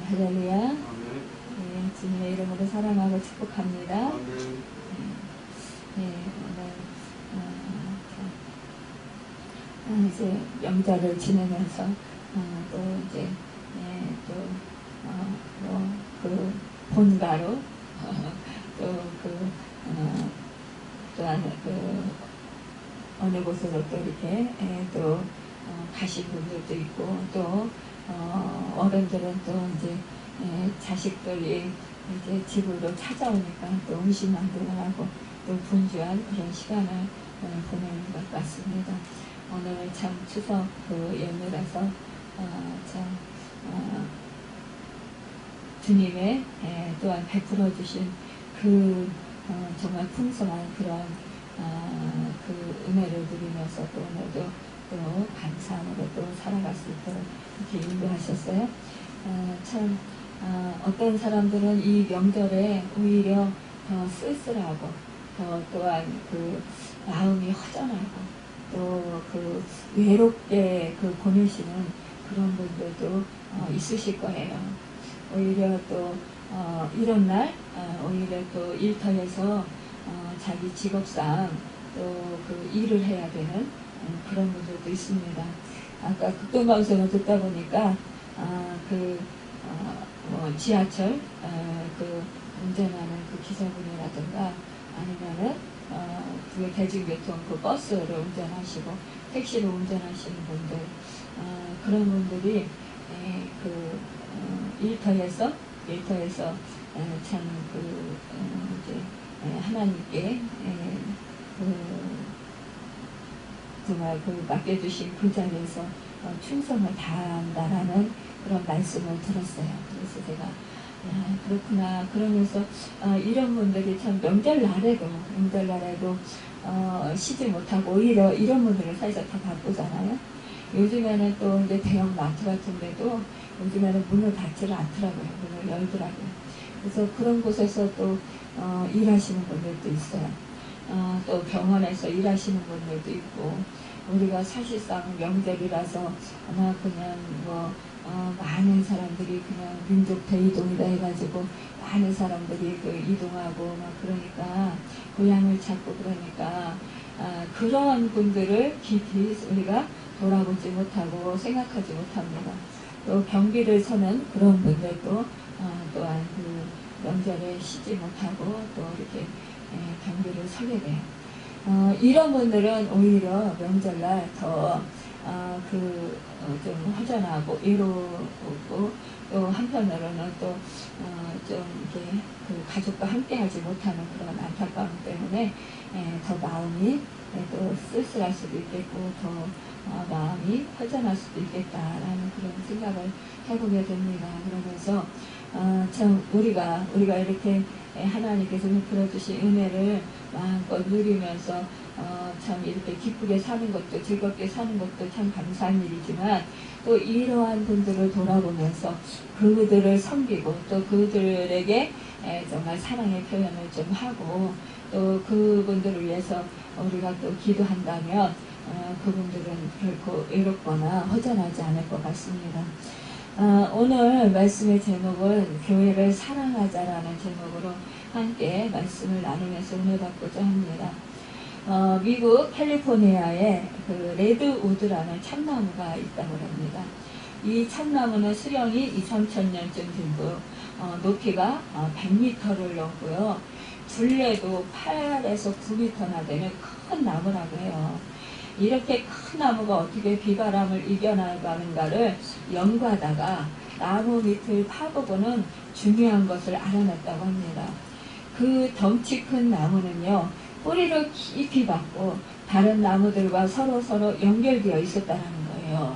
할렐루야. 아멘. 네, 주님의 이름으로 사랑하고 축복합니다. 아멘. 네, 오늘 이제 명절을 지내면서 또 이제 그 본가로 또그 또한 그 어느 곳으로 또 이렇게 또 가신 분들도 있고 또 어른들은 또 이제 자식들이 이제 집으로 찾아오니까 또 음식 만들어가고 또 분주한 그런 시간을 보내는 것 같습니다. 오늘 참 추석 그 연휴라서 참 주님의 또한 베풀어 주신 그 정말 풍성한 그런 그 은혜를 누리면서 또 오늘도 또 감사함으로 또 살아갈 수 있도록 이렇게 인도하셨어요. 참 어떤 사람들은 이 명절에 오히려 더 쓸쓸하고 또한 그 마음이 허전하고 또 그 외롭게 그 보내시는 그런 분들도 있으실 거예요. 오히려 또 이런 날 오히려 또 일터에서 자기 직업상 또 그 일을 해야 되는 그런 분들도 있습니다. 아까 극동방송을 듣다 보니까 지하철 그 운전하는 그 기사분이라든가 아니면은 그 대중교통 그 버스를 운전하시고 택시를 운전하시는 분들 그런 분들이 그 일터에서 참 그 이제 하나님께 정말 그 맡겨주신 그 자리에서 충성을 다한다라는 그런 말씀을 들었어요. 그래서 제가 그렇구나. 그러면서 이런 분들이 참 명절날에도 쉬지 못하고 오히려 이런 분들은 사실 다 바쁘잖아요. 요즘에는 또 이제 대형 마트 같은 데도 요즘에는 문을 닫지를 않더라고요. 문을 열더라고요. 그래서 그런 곳에서 또 일하시는 분들도 있어요. 또 병원에서 일하시는 분들도 있고 우리가 사실상 명절이라서 아마 그냥 많은 사람들이 그냥 민족 대이동이다 해가지고 많은 사람들이 그 이동하고 막 그러니까 고향을 찾고 그러니까 그런 분들을 깊이 우리가 돌아보지 못하고 생각하지 못합니다. 또 경비를 서는 그런 분들도 또한 그 명절에 쉬지 못하고 또 이렇게 경비를 서게 돼요. 이런 분들은 오히려 명절날 더 좀 허전하고 외로우고 또 한편으로는 또 좀 이렇게 그 가족과 함께하지 못하는 그런 안타까움 때문에 더 마음이 또 쓸쓸할 수도 있겠고 더 마음이 허전할 수도 있겠다라는 그런 생각을 해보게 됩니다. 그러면서 참 우리가 이렇게 하나님께서 베풀어 주신 은혜를 마음껏 누리면서 참 이렇게 기쁘게 사는 것도 즐겁게 사는 것도 참 감사한 일이지만 또 이러한 분들을 돌아보면서 그들을 섬기고 또 그들에게 정말 사랑의 표현을 좀 하고 또 그분들을 위해서 우리가 또 기도한다면 그분들은 결코 외롭거나 허전하지 않을 것 같습니다. 오늘 말씀의 제목은 교회를 사랑하자라는 제목으로 함께 말씀을 나누면서 은혜 받고자 합니다. 미국 캘리포니아에 그 레드우드라는 참나무가 있다고 합니다. 이 참나무는 수령이 2,000~3,000년쯤 되고 높이가 100m를 넘고요. 둘레도 8에서 9m나 되는 큰 나무라고 해요. 이렇게 큰 나무가 어떻게 비바람을 이겨나가는가를 연구하다가 나무 밑을 파보고는 중요한 것을 알아냈다고 합니다. 그 덩치 큰 나무는요, 뿌리를 깊이 받고 다른 나무들과 서로 연결되어 있었다는 거예요.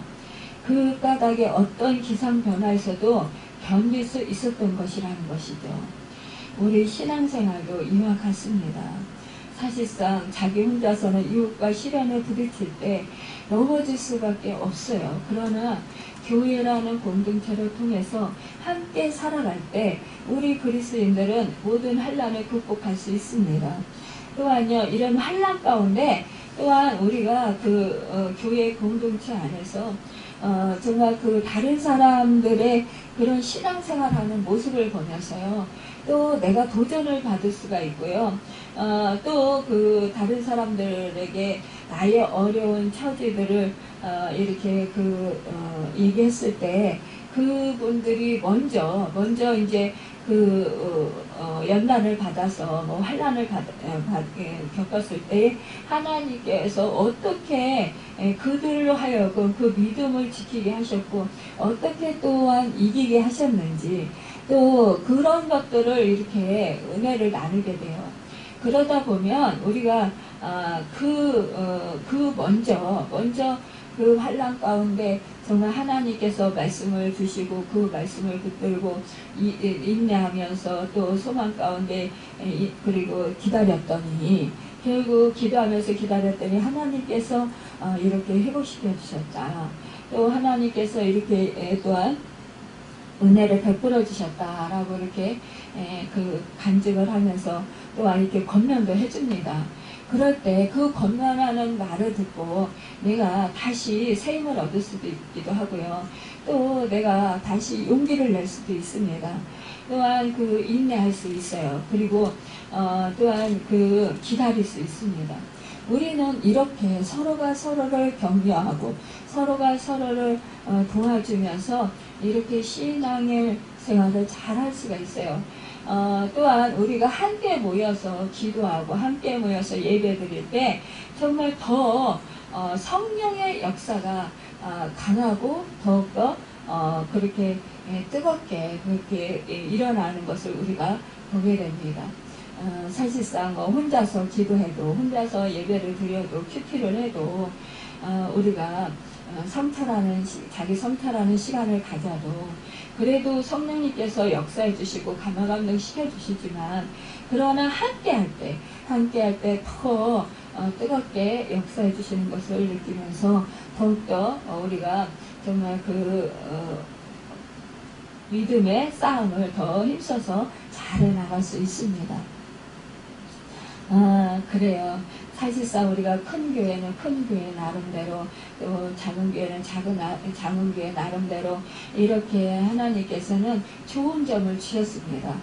그 까닭에 어떤 기상 변화에서도 견딜 수 있었던 것이라는 것이죠. 우리 신앙생활도 이와 같습니다. 사실상 자기 혼자서는 이웃과 시련에 부딪힐 때 넘어질 수밖에 없어요. 그러나 교회라는 공동체를 통해서 함께 살아갈 때 우리 그리스도인들은 모든 환난을 극복할 수 있습니다. 또한요, 이런 환난 가운데 또한 우리가 교회 공동체 안에서 정말 그 다른 사람들의 그런 신앙생활하는 모습을 보면서요. 또 내가 도전을 받을 수가 있고요. 또 그 다른 사람들에게 나의 어려운 처지들을 이렇게 얘기했을 때 그분들이 먼저 이제 연단을 받아서 뭐 환난을 겪었을 때 하나님께서 어떻게 그들로 하여금 그 믿음을 지키게 하셨고 어떻게 또한 이기게 하셨는지 또 그런 것들을 이렇게 은혜를 나누게 돼요. 그러다 보면 우리가 먼저 그 환난 가운데 정말 하나님께서 말씀을 주시고 그 말씀을 붙들고 인내하면서 또 소망 가운데 그리고 기다렸더니 결국 기도하면서 기다렸더니 하나님께서 이렇게 회복시켜 주셨다. 또 하나님께서 이렇게 또한 은혜를 베풀어 주셨다라고 이렇게 간증을 하면서 또한 이렇게 권면도 해줍니다. 그럴 때 그 권면하는 말을 듣고 내가 다시 새 힘을 얻을 수도 있기도 하고요. 또 내가 다시 용기를 낼 수도 있습니다. 또한 인내할 수 있어요. 그리고 또한 기다릴 수 있습니다. 우리는 이렇게 서로가 서로를 격려하고 서로가 서로를 도와주면서 이렇게 신앙의 생활을 잘 할 수가 있어요. 또한 우리가 함께 모여서 기도하고 함께 모여서 예배 드릴 때 정말 더 성령의 역사가 강하고 더욱더 그렇게 뜨겁게 그렇게 일어나는 것을 우리가 보게 됩니다. 사실상 혼자서 기도해도 혼자서 예배를 드려도 큐티를 해도 우리가 자기 성찰하는 시간을 가져도 그래도 성령님께서 역사해 주시고 감화감동 시켜주시지만 그러나 함께 할 때 더 뜨겁게 역사해 주시는 것을 느끼면서 더욱더 우리가 정말 믿음의 싸움을 더 힘써서 잘 해나갈 수 있습니다. 그래요. 사실상 우리가 큰 교회는 큰 교회 나름대로 또 작은 교회는 작은 교회 나름대로 이렇게 하나님께서는 좋은 점을 주셨습니다.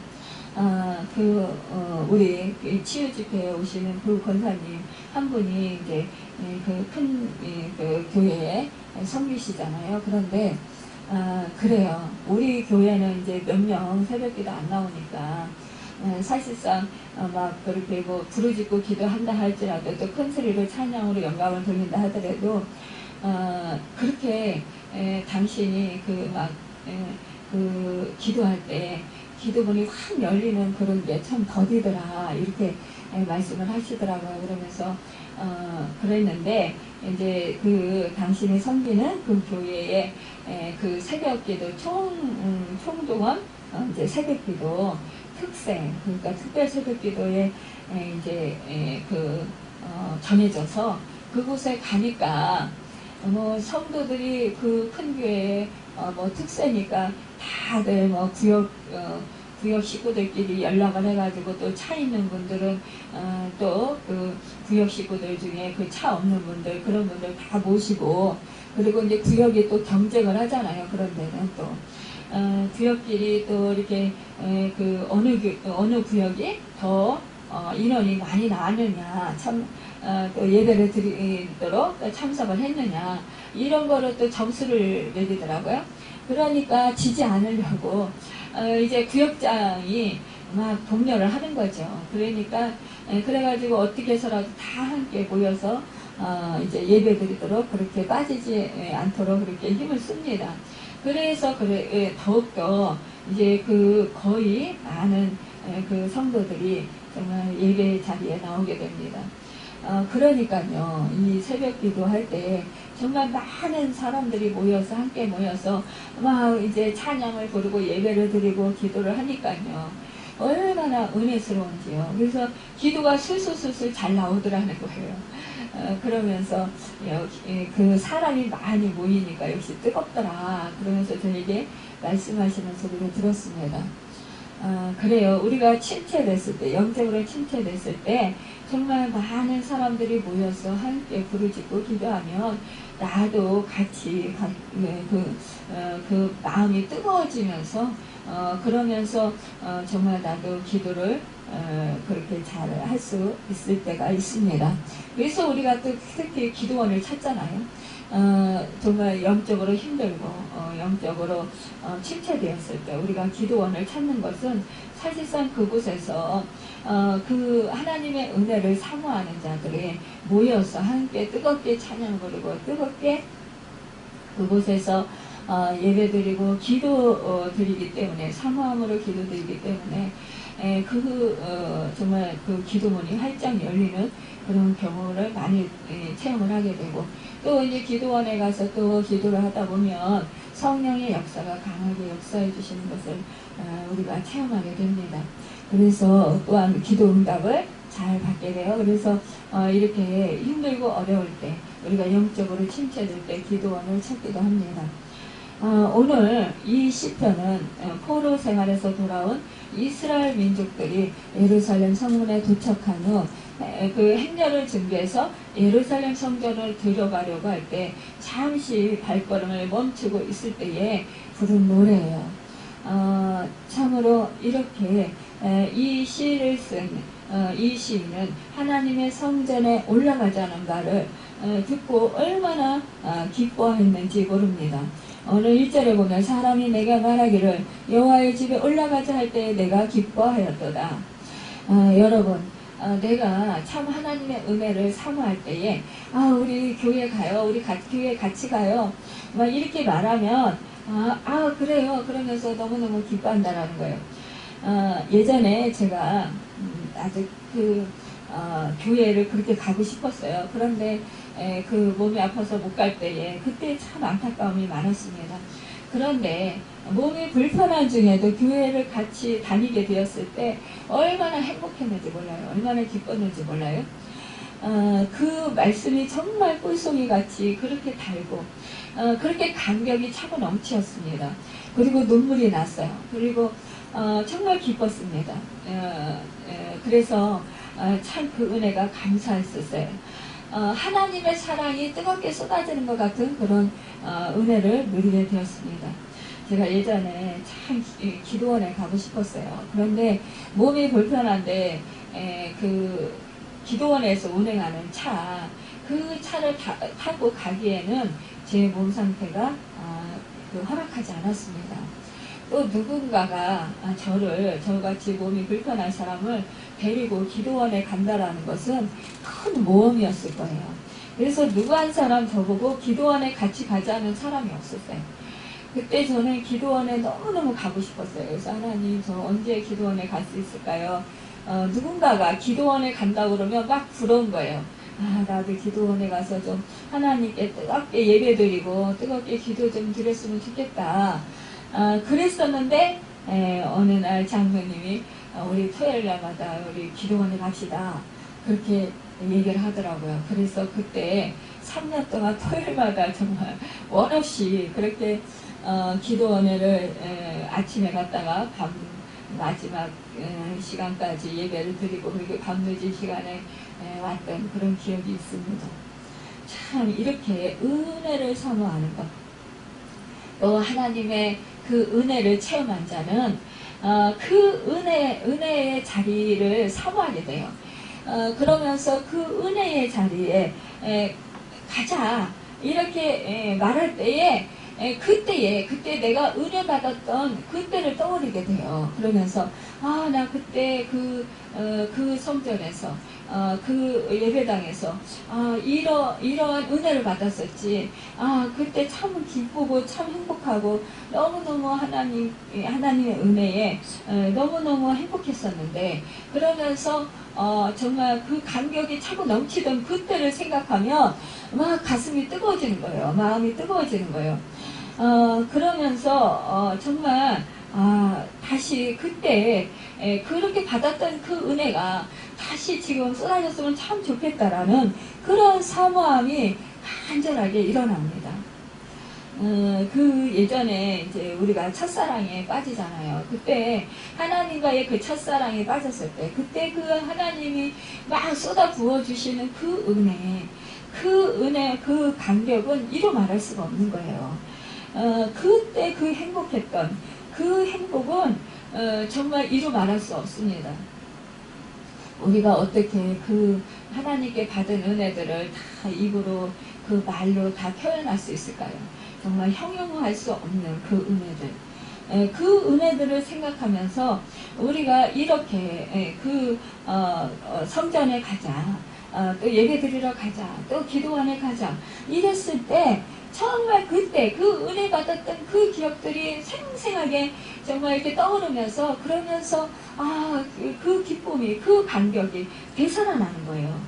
우리 치유 집회에 오시는 그 권사님 한 분이 이제 큰 교회에 섬기시잖아요. 그런데 그래요. 우리 교회는 이제 몇 명 새벽기도 안 나오니까 사실상 막 그렇게 부르짖고 기도한다 할지라도 또 큰 소리로 찬양으로 영광을 돌린다 하더라도 그렇게 당신이 기도할 때 기도문이 확 열리는 그런 게 참 더디더라 이렇게 말씀을 하시더라고요. 그러면서 그랬는데 이제 당신이 섬기는 그 교회의 새벽기도 총동원 이제 새벽기도 특생 그러니까 특별 새벽기도에 이제 전해져서 그곳에 가니까 성도들이 큰 교회에 특세니까 다들 구역 식구들끼리 연락을 해가지고 또 차 있는 분들은 또 구역 식구들 중에 차 없는 분들 그런 분들 다 모시고 그리고 이제 구역이 또 경쟁을 하잖아요. 그런 데는 또 구역끼리 또 이렇게 어느 구역이 더 인원이 많이 나왔느냐 또 예배를 드리도록 참석을 했느냐 이런 거를 또 점수를 매기더라고요. 그러니까 지지 않으려고 이제 구역장이 막 독려를 하는 거죠. 그러니까 그래가지고 어떻게 해서라도 다 함께 모여서 이제 예배 드리도록 그렇게 빠지지 않도록 그렇게 힘을 씁니다. 그래서 더욱더 이제 거의 많은 성도들이 정말 예배 자리에 나오게 됩니다. 그러니까요, 이 새벽 기도할 때 정말 많은 사람들이 함께 모여서 막 이제 찬양을 부르고 예배를 드리고 기도를 하니까요, 얼마나 은혜스러운지요. 그래서 기도가 술술술술 잘 나오더라는 거예요. 그러면서 사람이 많이 모이니까 역시 뜨겁더라. 그러면서 저에게 말씀하시는 소리를 들었습니다. 그래요. 우리가 침체됐을 때, 영적으로 침체됐을 때 정말 많은 사람들이 모여서 함께 부르짖고 기도하면 나도 같이 그 마음이 뜨거워지면서 그러면서 정말 나도 기도를 그렇게 잘 할 수 있을 때가 있습니다. 그래서 우리가 또 특히 기도원을 찾잖아요. 정말 영적으로 힘들고 영적으로 침체되었을 때 우리가 기도원을 찾는 것은 사실상 그곳에서 그 하나님의 은혜를 사모하는 자들이 모여서 함께 뜨겁게 찬양 부르고 뜨겁게 그곳에서 예배드리고 기도 드리기 때문에 사모함으로 기도 드리기 때문에 정말 그 기도문이 활짝 열리는 그런 경우를 많이 체험을 하게 되고 또 이제 기도원에 가서 또 기도를 하다 보면 성령의 역사가 강하게 역사해 주시는 것을 우리가 체험하게 됩니다. 그래서 또한 기도 응답을 잘 받게 돼요. 그래서 이렇게 힘들고 어려울 때 우리가 영적으로 침체될 때 기도원을 찾기도 합니다. 오늘 이 시편은 포로 생활에서 돌아온 이스라엘 민족들이 예루살렘 성문에 도착한 후 그 행렬을 준비해서 예루살렘 성전을 들어가려고 할 때 잠시 발걸음을 멈추고 있을 때에 부른 노래예요. 참으로 이렇게 이 시를 쓴 이 시인은 하나님의 성전에 올라가자는 말을 듣고 얼마나 기뻐했는지 모릅니다. 오늘 1절에 보면 사람이 내가 말하기를 여호와의 집에 올라가자 할 때 내가 기뻐하였도다. 여러분 내가 참 하나님의 은혜를 사모할 때에 우리 교회 가요, 우리 교회 같이 가요 막 이렇게 말하면 그래요 그러면서 너무너무 기뻐한다라는 거예요. 예전에 제가 아직 교회를 그렇게 가고 싶었어요. 그런데 그 몸이 아파서 못 갈 때에 그때 참 안타까움이 많았습니다. 그런데 몸이 불편한 중에도 교회를 같이 다니게 되었을 때 얼마나 행복했는지 몰라요. 얼마나 기뻤는지 몰라요. 그 말씀이 정말 꿀송이 같이 그렇게 달고 그렇게 감격이 차고 넘치었습니다. 그리고 눈물이 났어요. 그리고 정말 기뻤습니다. 그래서 참 그 은혜가 감사했었어요. 하나님의 사랑이 뜨겁게 쏟아지는 것 같은 그런 은혜를 누리게 되었습니다. 제가 예전에 참 기도원에 가고 싶었어요. 그런데 몸이 불편한데 그 기도원에서 운행하는 그 차를 타고 가기에는 제 몸 상태가 허락하지 않았습니다. 또 누군가가 저같이 몸이 불편한 사람을 데리고 기도원에 간다라는 것은 큰 모험이었을 거예요. 그래서 누구 한 사람 저보고 기도원에 같이 가자는 사람이 없었어요. 그때 저는 기도원에 너무너무 가고 싶었어요. 그래서 하나님 저 언제 기도원에 갈 수 있을까요? 누군가가 기도원에 간다고 그러면 막 부러운 거예요. 나도 기도원에 가서 좀 하나님께 뜨겁게 예배드리고 뜨겁게 기도 좀 드렸으면 좋겠다. 그랬었는데 어느 날 장로님이 우리 토요일날마다 우리 기도원에 갑시다 그렇게 얘기를 하더라고요. 그래서 그때 3년 동안 토요일마다 정말 원 없이 그렇게 기도원회를 아침에 갔다가 마지막 시간까지 예배를 드리고 그리고 밤늦은 시간에 왔던 그런 기억이 있습니다. 참 이렇게 은혜를 사모하는 것, 또 하나님의 그 은혜를 체험한 자는 그 은혜의 자리를 사모하게 돼요. 그러면서 그 은혜의 자리에 가자 이렇게 말할 때에 그때 내가 은혜 받았던 그때를 떠올리게 돼요. 그러면서 나 그때 그 성전에서 그 예배당에서 이러한 은혜를 받았었지. 그때 참 기쁘고 참 행복하고 너무너무 하나님의 은혜에 너무너무 행복했었는데 그러면서 정말 그 감격이 차고 넘치던 그때를 생각하면 막 가슴이 뜨거워지는 거예요. 마음이 뜨거워지는 거예요. 그러면서 정말 다시 그때 그렇게 받았던 그 은혜가 다시 지금 쏟아졌으면 참 좋겠다라는 그런 사모함이 간절하게 일어납니다. 그 예전에 이제 우리가 첫사랑에 빠지잖아요. 그때 하나님과의 그 첫사랑에 빠졌을 때, 그때 그 하나님이 막 쏟아 부어주시는 그 은혜, 그 감격은 이루 말할 수가 없는 거예요. 그때 그 행복했던 그 행복은 정말 이루 말할 수 없습니다. 우리가 어떻게 그 하나님께 받은 은혜들을 다 입으로 그 말로 다 표현할 수 있을까요? 정말 형용할 수 없는 그 은혜들. 그 은혜들을 생각하면서 우리가 이렇게 성전에 가자, 또 예배 드리러 가자, 또 기도원에 가자 이랬을 때 정말 그때 그 은혜 받았던 그 기억들이 생생하게 정말 이렇게 떠오르면서, 그러면서 그 기쁨이, 그 감격이 되살아나는 거예요.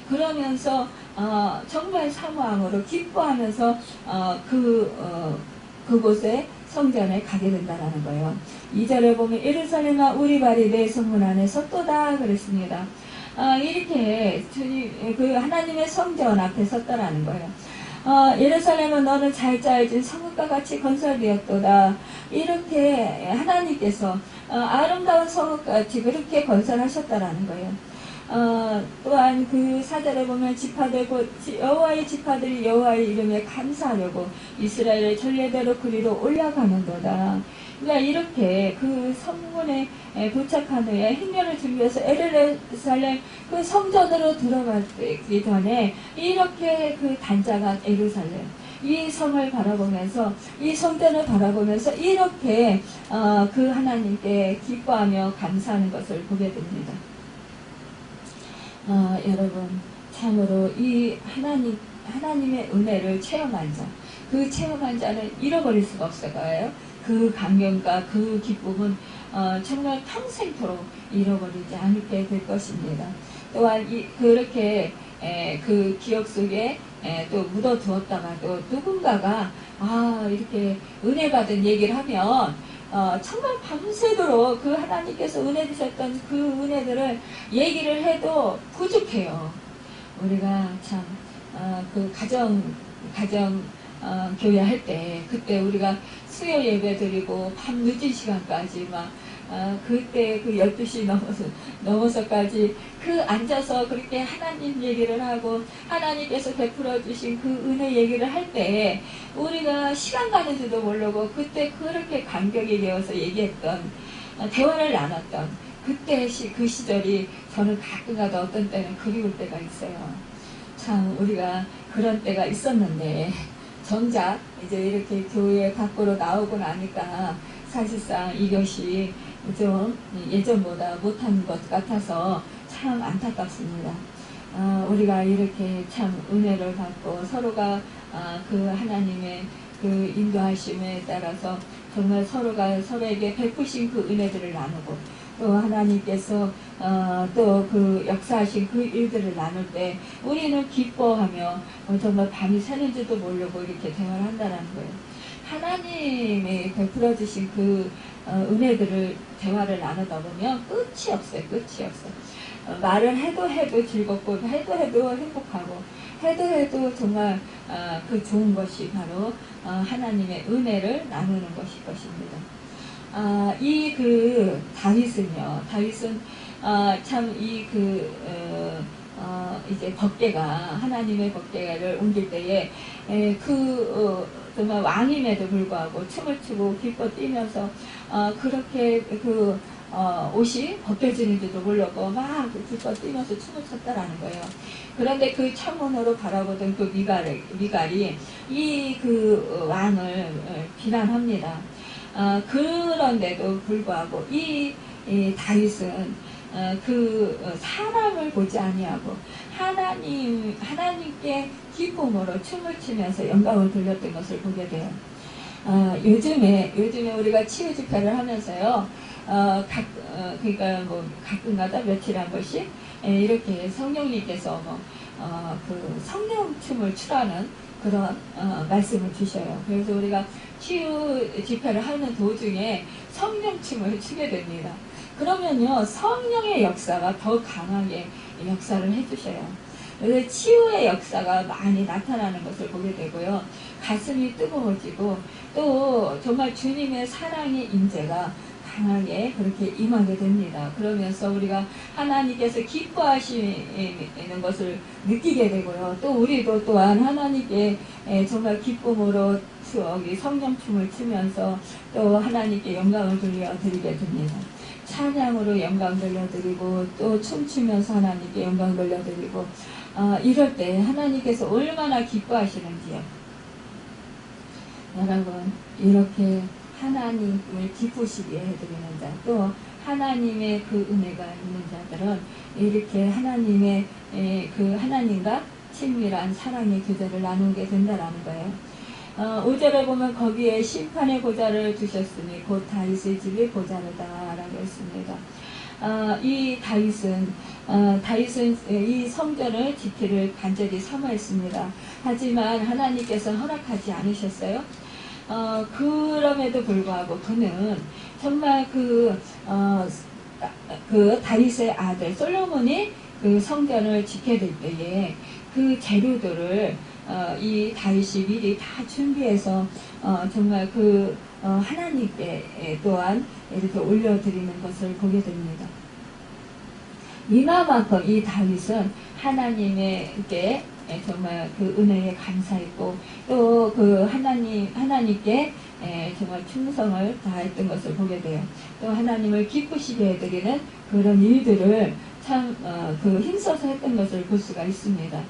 그러면서 정말 사모함으로 기뻐하면서 그곳에 성전에 가게 된다는 거예요. 2절에 보면 예루살렘아 우리 발이 내 성문 안에 섰도다 그랬습니다. 이렇게 그 하나님의 성전 앞에 섰다라는 거예요. 예루살렘은 너는 잘 짜여진 성읍과 같이 건설되었도다. 이렇게 하나님께서 아름다운 성읍같이 그렇게 건설하셨다라는 거예요. 또한 그 4절에 보면 여호와의 지파들이 여호와의 이름에 감사하려고 이스라엘의 전례대로 그리로 올라가는도다. 그러니까 이렇게 그 성문에 도착한 후에 행렬을 준비해서 예루살렘 그 성전으로 들어가기 전에 이렇게 그 단장한 예루살렘 이 성을 바라보면서, 이 성전을 바라보면서 이렇게 그 하나님께 기뻐하며 감사하는 것을 보게 됩니다. 여러분, 참으로 이 하나님의 은혜를 체험한 자, 그 체험한 자는 잃어버릴 수가 없을 거예요. 그 감격과 그 기쁨은 정말 평생토록 잃어버리지 않게 될 것입니다. 또한 그렇게 그 기억 속에 또 묻어두었다가도 누군가가 이렇게 은혜 받은 얘기를 하면 정말 밤새도록 그 하나님께서 은혜 주셨던 그 은혜들을 얘기를 해도 부족해요. 우리가 참 그 가정 교회 할 때, 그때 우리가 수요 예배 드리고 밤 늦은 시간까지 그때 그 12시 넘어서까지 그 앉아서 그렇게 하나님 얘기를 하고 하나님께서 베풀어 주신 그 은혜 얘기를 할 때 우리가 시간 가는 줄도 모르고 그때 그렇게 감격이 되어서 얘기했던, 대화를 나눴던 그때 그 시절이 저는 가끔가다 어떤 때는 그리울 때가 있어요. 참 우리가 그런 때가 있었는데 정작 이제 이렇게 교회 밖으로 나오고 나니까 사실상 이것이 좀 예전보다 못한 것 같아서 참 안타깝습니다. 우리가 이렇게 참 은혜를 받고 서로가 그 하나님의 그 인도하심에 따라서 정말 서로가 서로에게 베푸신 그 은혜들을 나누고, 또 하나님께서 또 그 역사하신 그 일들을 나눌 때 우리는 기뻐하며 정말 밤이 새는지도 모르고 이렇게 대화를 한다는 거예요. 하나님이 베풀어 주신 그 은혜들을 대화를 나누다 보면 끝이 없어요. 끝이 없어요. 말을 해도 즐겁고 해도 행복하고 해도 정말 그 좋은 것이 바로 하나님의 은혜를 나누는 것일 것입니다. 이 그 다윗은 참 이제 법궤가, 하나님의 법궤를 옮길 때에 정말 왕임에도 불구하고 춤을 추고 기뻐 뛰면서 그렇게 옷이 벗겨지는지도 모르고 막 기뻐 뛰면서 춤을 췄다라는 거예요. 그런데 그 창문으로 바라보던 그 미갈이 이 왕을 비난합니다. 그런데도 불구하고 이 다윗은 사람을 보지 아니하고 하나님께 기쁨으로 춤을 추면서 영광을 돌렸던 것을 보게 돼요. 요즘에 우리가 치유 집회를 하면서요, 그러니까 가끔가다 며칠에 한 번씩 이렇게 성령님께서 그 성령 춤을 추라는 그런 말씀을 주셔요. 그래서 우리가 치유 집회를 하는 도중에 성령 춤을 추게 됩니다. 그러면요, 성령의 역사가 더 강하게 역사를 해주셔요. 그래서 치유의 역사가 많이 나타나는 것을 보게 되고요. 가슴이 뜨거워지고 또 정말 주님의 사랑의 임재가 강하게 그렇게 임하게 됩니다. 그러면서 우리가 하나님께서 기뻐하시는 것을 느끼게 되고요. 또 우리도 또한 하나님께 정말 기쁨으로 성령춤을 추면서 또 하나님께 영광을 돌려드리게 됩니다. 찬양으로 영광 돌려드리고 또 춤추면서 하나님께 영광 돌려드리고 이럴 때 하나님께서 얼마나 기뻐하시는지요. 여러분, 이렇게 하나님을 기쁘시게 해드리는 자, 또 하나님의 그 은혜가 있는 자들은 이렇게 하나님의 그 하나님과 친밀한 사랑의 교제를 나누게 된다라는 거예요. 5절에 보면 거기에 심판의 보좌를 두셨으니 곧 다윗의 집이 보좌로다 라고 했습니다. 이 다윗은 이 성전을 지키를 간절히 사모했습니다. 하지만 하나님께서 허락하지 않으셨어요. 그럼에도 불구하고 그는 정말 그 다윗의 아들 솔로몬이 그 성전을 지켜야 될 때에 그 재료들을 이 다윗이 미리 다 준비해서 정말 하나님께 또한 이렇게 올려드리는 것을 보게 됩니다. 이만큼 이 다윗은 하나님께 정말 그 은혜에 감사했고 또 그 하나님께 정말 충성을 다했던 것을 보게 돼요. 또 하나님을 기쁘시게 해드리는 그런 일들을 참 힘써서 했던 것을 볼 수가 있습니다.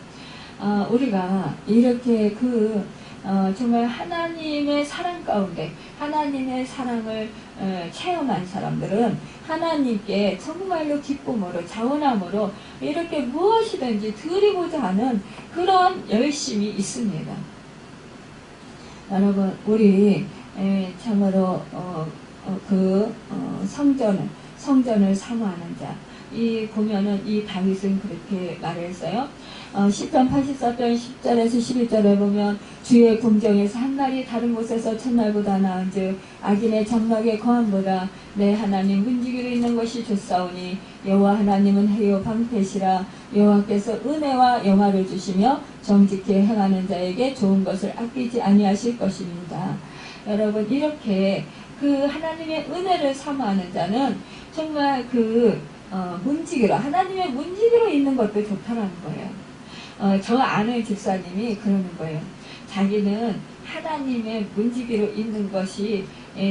우리가 이렇게 정말 하나님의 사랑 가운데 하나님의 사랑을 체험한 사람들은 하나님께 정말로 기쁨으로 자원함으로 이렇게 무엇이든지 드리고자 하는 그런 열심이 있습니다. 여러분, 우리 참으로 성전을 사모하는 자, 보면은 이 다윗은 그렇게 말했어요. 시편 84편 10절에서 11절에 보면 주의 궁정에서 한 날이 다른 곳에서 첫날보다 나은즉 악인의 장막의 거함보다 내 하나님 문지기로 있는 것이 좋사오니 여호와 하나님은 해요 방패시라. 여호와께서 은혜와 영화를 주시며 정직히 행하는 자에게 좋은 것을 아끼지 아니하실 것입니다. 여러분, 이렇게 그 하나님의 은혜를 사모하는 자는 정말 하나님의 문지기로 있는 것도 좋다라는 거예요. 저 아는 집사님이 그러는 거예요. 자기는 하나님의 문지기로 있는 것이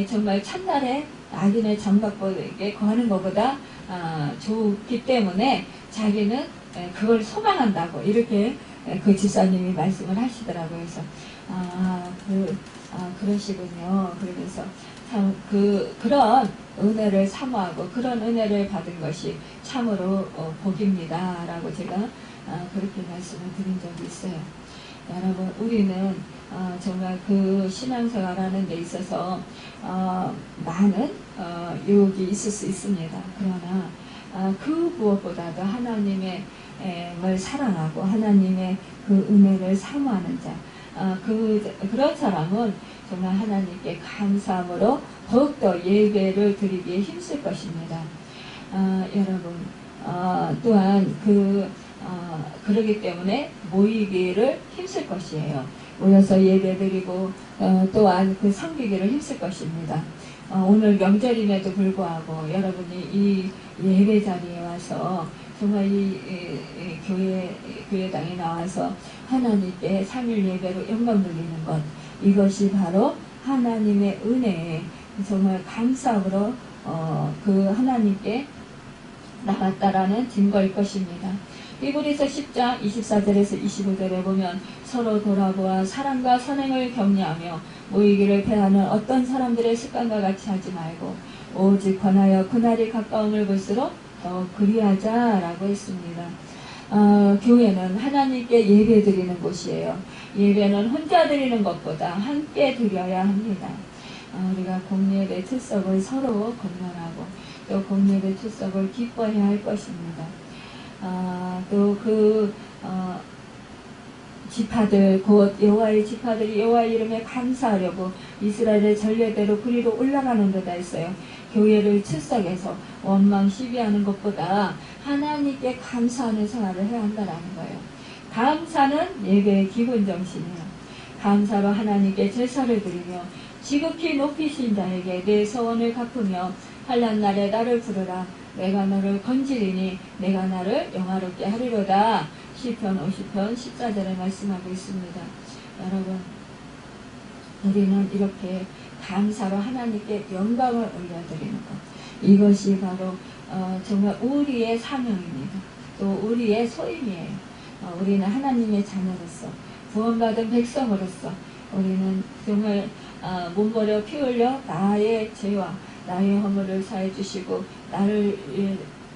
정말 첫날에 악인의 장막보에게 거하는 것보다 좋기 때문에 자기는 그걸 소망한다고 이렇게 그 집사님이 말씀을 하시더라고요. 그래서 그러시군요. 그러면서 참 그런 은혜를 사모하고 그런 은혜를 받은 것이 참으로 복입니다 라고 제가 그렇게 말씀을 드린 적이 있어요. 여러분, 우리는 정말 그 신앙생활하는 데 있어서 많은 유혹이 있을 수 있습니다. 그러나 그 무엇보다도 하나님의 을 사랑하고 하나님의 그 은혜를 사모하는 자, 그런 사람은 정말 하나님께 감사함으로 더욱더 예배를 드리기에 힘쓸 것입니다. 여러분, 또한 그러기 때문에 모이기를 힘쓸 것이에요. 모여서 예배드리고 또한 섬기기를 힘쓸 것입니다. 오늘 명절임에도 불구하고 여러분이 이 예배 자리에 와서 정말 이 교회당에 나와서 하나님께 3일 예배로 영광 돌리는 것, 이것이 바로 하나님의 은혜에 정말 감사함으로 하나님께 나갔다라는 증거일 것입니다. 히브리서 10장 24절에서 25절에 보면 서로 돌아보아 사랑과 선행을 격려하며 모이기를 패하는 어떤 사람들의 습관과 같이 하지 말고 오직 권하여 그날이 가까움을 볼수록 더 그리하자라고 했습니다. 교회는 하나님께 예배 드리는 곳이에요. 예배는 혼자 드리는 것보다 함께 드려야 합니다. 우리가 공예배 출석을 서로 건면하고 또 공예배 출석을 기뻐해야 할 것입니다. 또 지파들 곧 여호와의 지파들이 여호와의 이름에 감사하려고 이스라엘의 전례대로 그리로 올라가는 데다 했어요. 교회를 출석해서 원망 시비하는 것보다 하나님께 감사하는 생활을 해야 한다는 거예요. 감사는 예배의 기본 정신이에요. 감사로 하나님께 제사를 드리며 지극히 높이신 자에게 내 소원을 갚으며 환난 날에 나를 부르라. 내가 너를 건지리니 내가 나를 영화롭게 하리로다. 시편 50편 14절에 말씀하고 있습니다. 여러분, 우리는 이렇게 감사로 하나님께 영광을 올려드리는 것, 이것이 바로 정말 우리의 사명입니다. 또 우리의 소임이에요. 우리는 하나님의 자녀로서, 구원받은 백성으로서 우리는 정말 몸버려 피 흘려 나의 죄와 나의 허물을 사해 주시고 나를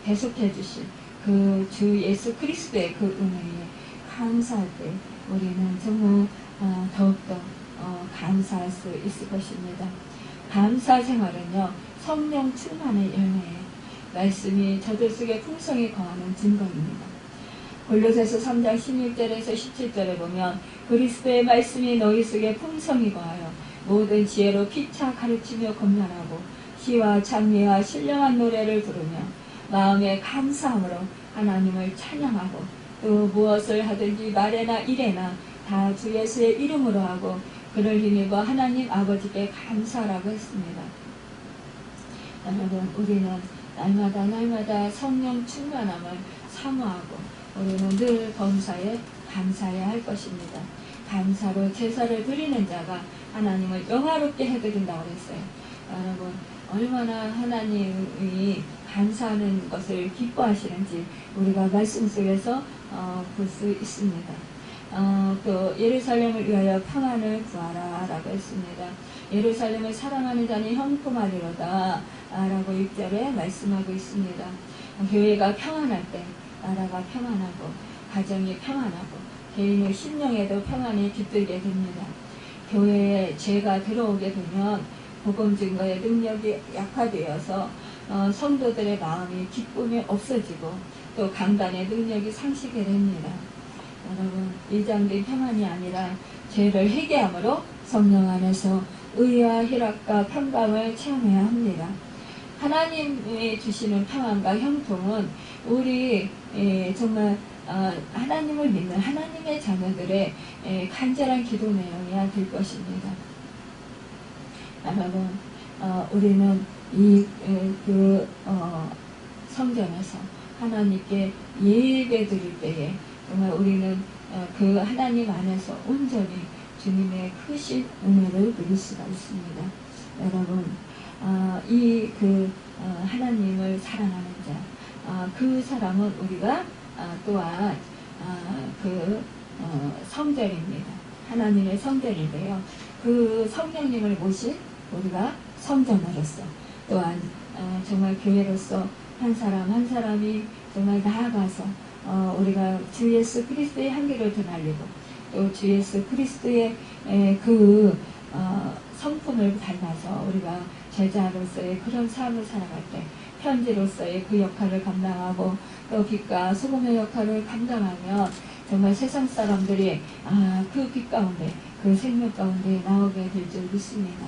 대속해 주신 그 주 예수 그리스도의 그 은혜에 감사할 때 우리는 정말 더욱더 감사할 수 있을 것입니다. 감사 생활은요, 성령 충만의 열매예요. 말씀이 저들 속에 풍성히 거하는 증거입니다. 골로새서 3장 16절에서 17절에 보면 그리스도의 말씀이 너희 속에 풍성히 거하여 모든 지혜로 피차 가르치며 권면하고 시와 찬미와 신령한 노래를 부르며 마음에 감사함으로 하나님을 찬양하고 또 무엇을 하든지 말에나 일에나 다 주 예수의 이름으로 하고 그를 힘입어 하나님 아버지께 감사하라고 했습니다. 여러분, 우리는 날마다 성령 충만함을 사모하고 우리는 늘 범사에 감사해야 할 것입니다. 감사로 제사를 드리는 자가 하나님을 영화롭게 해드린다고 했어요. 여러분, 얼마나 하나님이 감사하는 것을 기뻐하시는지 우리가 말씀 속에서 볼 수 있습니다. 또 예루살렘을 위하여 평안을 구하라 라고 했습니다. 예루살렘을 사랑하는 자는 형통하리로다 라고 6절에 말씀하고 있습니다. 교회가 평안할 때 나라가 평안하고 가정이 평안하고 개인의 심령에도 평안이 깃들게 됩니다. 교회에 죄가 들어오게 되면 복음 증거의 능력이 약화되어서 성도들의 마음이 기쁨이 없어지고 또 강단의 능력이 상실게 됩니다. 여러분, 일장된 평안이 아니라 죄를 회개함으로 성령 안에서 의와 희락과 평강을 체험해야 합니다. 하나님이 주시는 평안과 형통은 우리 정말 하나님을 믿는 하나님의 자녀들의 간절한 기도 내용이야 될 것입니다. 여러분, 우리는 성전에서 하나님께 예배 드릴 때에 정말 우리는 그 하나님 안에서 온전히 주님의 크신 은혜를 누릴 수가 있습니다. 여러분, 하나님을 사랑하는 자, 그 사람은 우리가 또한 성전입니다. 하나님의 성전인데요. 그 성령님을 모신 우리가 성전으로서 또한 정말 교회로서 한 사람 한 사람이 정말 나아가서 우리가 주 예수 그리스도의 향기를 드날리고 또 주 예수 그리스도의 성품을 닮아서 우리가 제자로서의 그런 삶을 살아갈 때 편지로서의 그 역할을 감당하고 또 빛과 소금의 역할을 감당하면 정말 세상 사람들이 그 빛 가운데 그 생명 가운데 나오게 될 줄 믿습니다.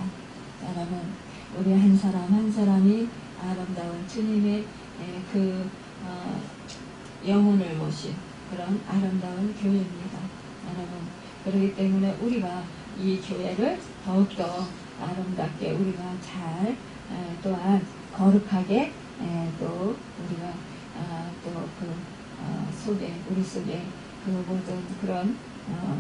여러분, 우리 한 사람 한 사람이 아름다운 주님의 영혼을 모신 그런 아름다운 교회입니다. 여러분, 그렇기 때문에 우리가 이 교회를 더욱더 아름답게 우리가 잘 또한 거룩하게 또 우리가 우리 속에 그 모든 그런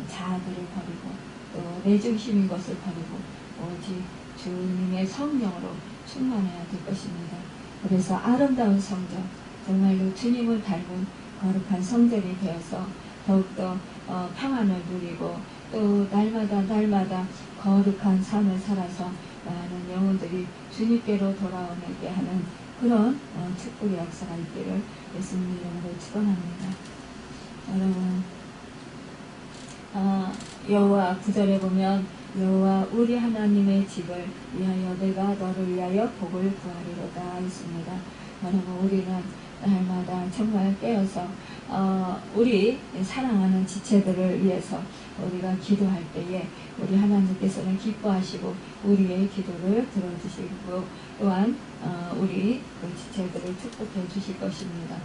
자아들을 버리고 또 내 중심인 것을 버리고 오직 주님의 성령으로 충만해야 될 것입니다. 그래서 아름다운 성전, 정말로 주님을 닮은 거룩한 성전이 되어서 더욱더 평안을 누리고 또 날마다 거룩한 삶을 살아서 많은 영혼들이 주님께로 돌아오게 하는 그런 축복의 역사가 있기를 예수님 이름으로 축원합니다. 여러분, 여호와 9절에 보면 여호와 우리 하나님의 집을 위하여 내가 너를 위하여 복을 구하리로다 했습니다. 여러분, 우리는 날마다 정말 깨어서 우리 사랑하는 지체들을 위해서 우리가 기도할 때에 우리 하나님께서는 기뻐하시고 우리의 기도를 들어주시고 또한 우리 그 지체들을 축복해 주실 것입니다.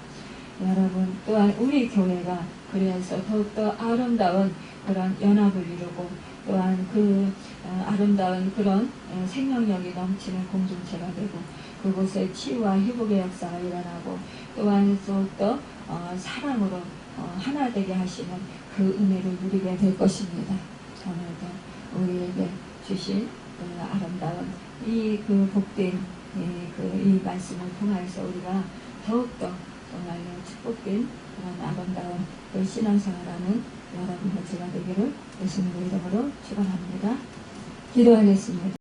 여러분 또한 우리 교회가 그래서 더욱더 아름다운 그런 연합을 이루고 또한 그 아름다운 그런 생명력이 넘치는 공동체가 되고 그곳에 치유와 회복의 역사가 일어나고 또한 더욱더 사랑으로 하나 되게 하시는 그 은혜를 누리게 될 것입니다. 오늘도 우리에게 주신 그 아름다운 그 복된 이 말씀을 통해서 우리가 더욱더 정말로 축복된 그런 아름다운 그 신앙생활하는 여러분의 제가 되기를 예수님의 이름으로 축원합니다. 기도하겠습니다.